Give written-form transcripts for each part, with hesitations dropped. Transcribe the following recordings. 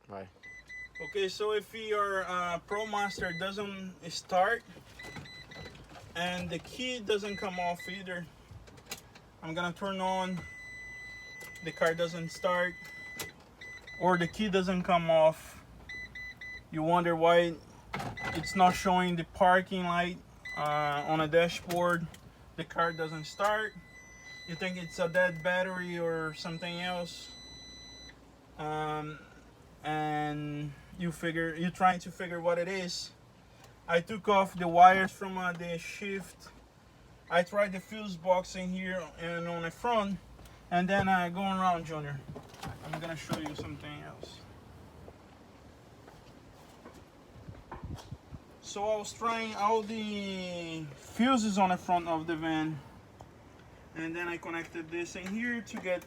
Vai. Okay, so if your ProMaster doesn't start and the key doesn't come off either, I'm gonna turn on, the car doesn't start, or the key doesn't come off. You wonder why it's not showing the parking light on a dashboard. The car doesn't start. You think it's a dead battery or something else, and you're trying to figure what it is. I took off the wires from the shift. I tried the fuse box in here and on the front, and then going around, Junior. I'm gonna show you something else. So I was trying all the fuses on the front of the van, and then I connected this in here to get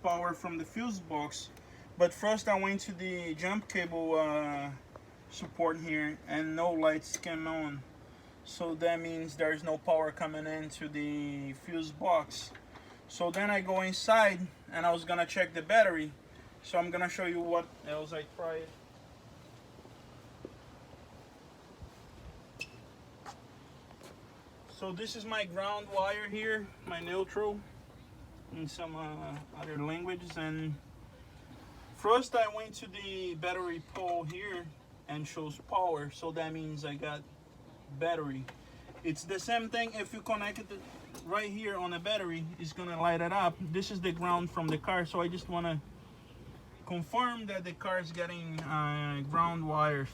power from the fuse box. But first I went to the jump cable support here, and no lights came on. So that means there's no power coming into the fuse box. So then I go inside and I was gonna check the battery. So I'm gonna show you what else I tried. So this is my ground wire here, my neutral, in some other languages. And first I went to the battery pole here and shows power, so that means I got battery. It's the same thing if you connect it right here on the battery, it's gonna light it up. This is the ground from the car, so I just wanna confirm that the car is getting ground wires.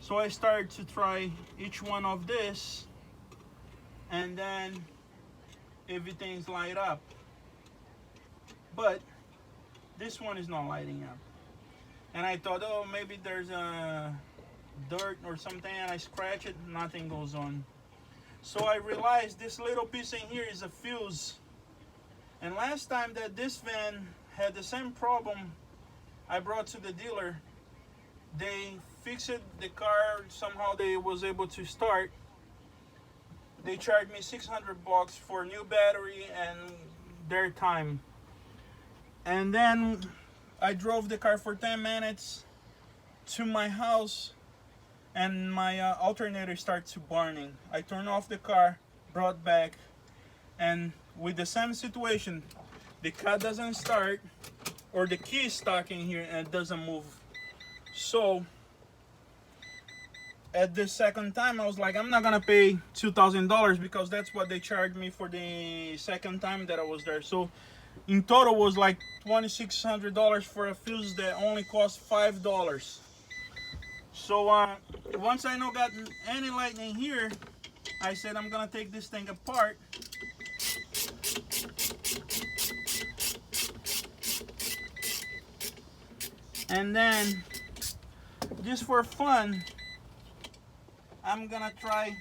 So I started to try each one of this, and then everything's light up, but this one is not lighting up. And I thought, oh, maybe there's a dirt or something, and I scratch it, nothing goes on. So I realized this little piece in here is a fuse. And last time that this van had the same problem, I brought to the dealer. They fixed the car, somehow they was able to start. They charged me $600 for a new battery and their time. And then I drove the car for 10 minutes to my house, and my alternator started to burning. I turned off the car, brought back, and with the same situation, the car doesn't start, or the key is stuck in here and it doesn't move. So at the second time, I was like, I'm not gonna pay $2,000 because that's what they charged me for the second time that I was there. So in total was like $2,600 for a fuse that only cost $5. So once I know got any light in here, I said I'm gonna take this thing apart. And then, just for fun, I'm gonna try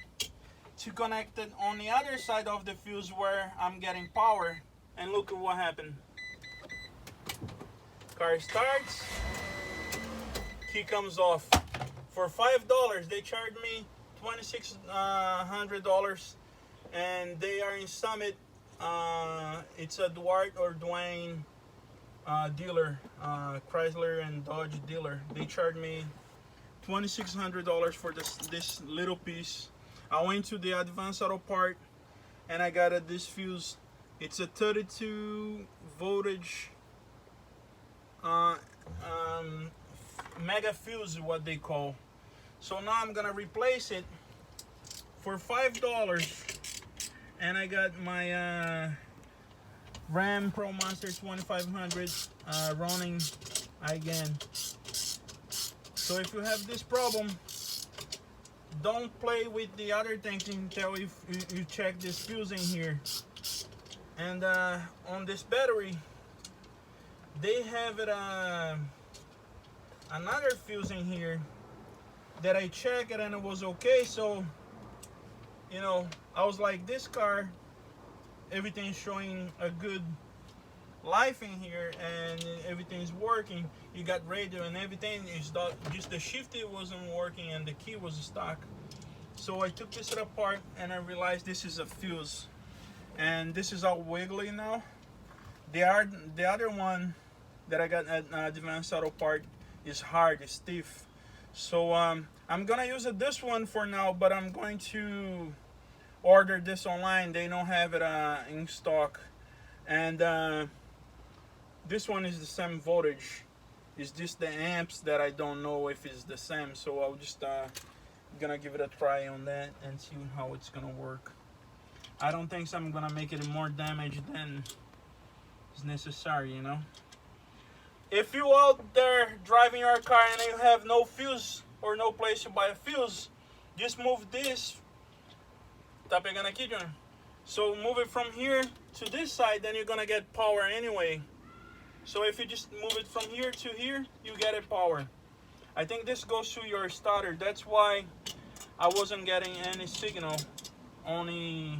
to connect it on the other side of the fuse where I'm getting power, and look at what happened. Car starts, key comes off. For $5, they charged me $2,600, and they are in Summit. It's a Duarte or Dwayne dealer, Chrysler and Dodge dealer. They charged me $2,600 for this little piece. I went to the Advanced Auto Part and I got this fuse. It's a 32 voltage mega fuse, what they call. So now I'm gonna replace it for $5, and I got my Ram ProMaster 2500 running again. So if you have this problem, don't play with the other things until you check this fuse in here. And on this battery, they have it another fuse in here that I checked it and it was okay. So, you know, I was like, this car, everything's showing a good life in here and everything's working. You got radio and everything. It's just the shifter wasn't working and the key was stuck. So I took this apart and I realized this is a fuse, and this is all wiggly now. The other one that I got at Advanced Auto Part, It's hard, it's stiff. So I'm gonna use this one for now, but I'm going to order this online. They don't have it in stock. And this one is the same voltage. It's just the amps that I don't know if it's the same. So I'll just gonna give it a try on that and see how it's gonna work. I don't think so I'm gonna make it more damage than is necessary, you know. If you out there driving your car and you have no fuse or no place to buy a fuse, just move this. Tá pegando aqui, John? So move it from here to this side, then you're gonna get power anyway. So if you just move it from here to here, you get a power. I think this goes to your starter. That's why I wasn't getting any signal. Only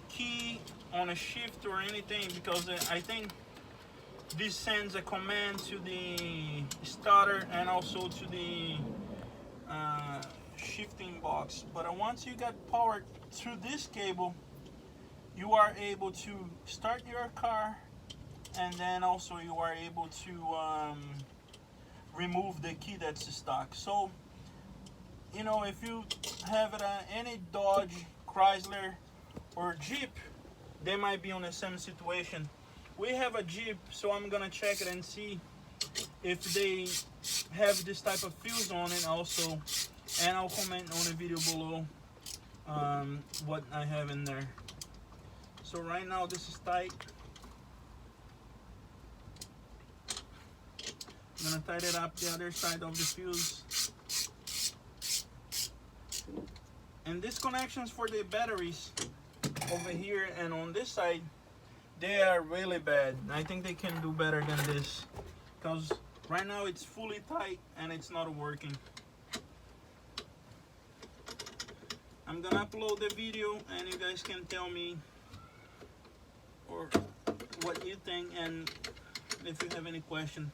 key, on a shift or anything, because I think this sends a command to the starter and also to the shifting box. But once you get power through this cable, you are able to start your car, and then also you are able to remove the key that's stuck. So, you know, if you have it any Dodge, Chrysler, or Jeep, they might be on the same situation. We have a Jeep, so I'm gonna check it and see if they have this type of fuse on it also, and I'll comment on the video below what I have in there. So right now this is tight. I'm gonna tighten it up the other side of the fuse. And these connections for the batteries over here and on this side, they are really bad. I think they can do better than this, because right now it's fully tight and it's not working. I'm gonna upload the video and you guys can tell me or what you think, and if you have any question.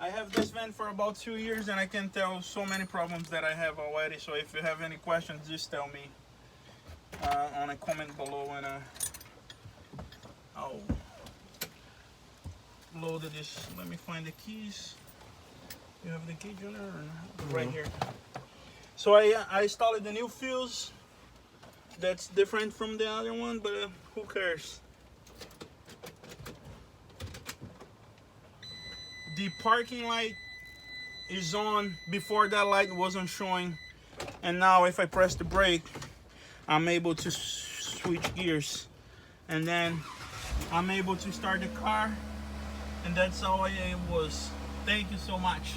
I have this van for about 2 years and I can tell so many problems that I have already. So if you have any questions, just tell me on a comment below, and I'll load this. Let me find the keys. You have the key, Junior? Right here. So I installed the new fuse. That's different from the other one, but who cares? The parking light is on. Before that light wasn't showing, and now if I press the brake, I'm able to switch gears, and then I'm able to start the car, and that's how it was. Thank you so much.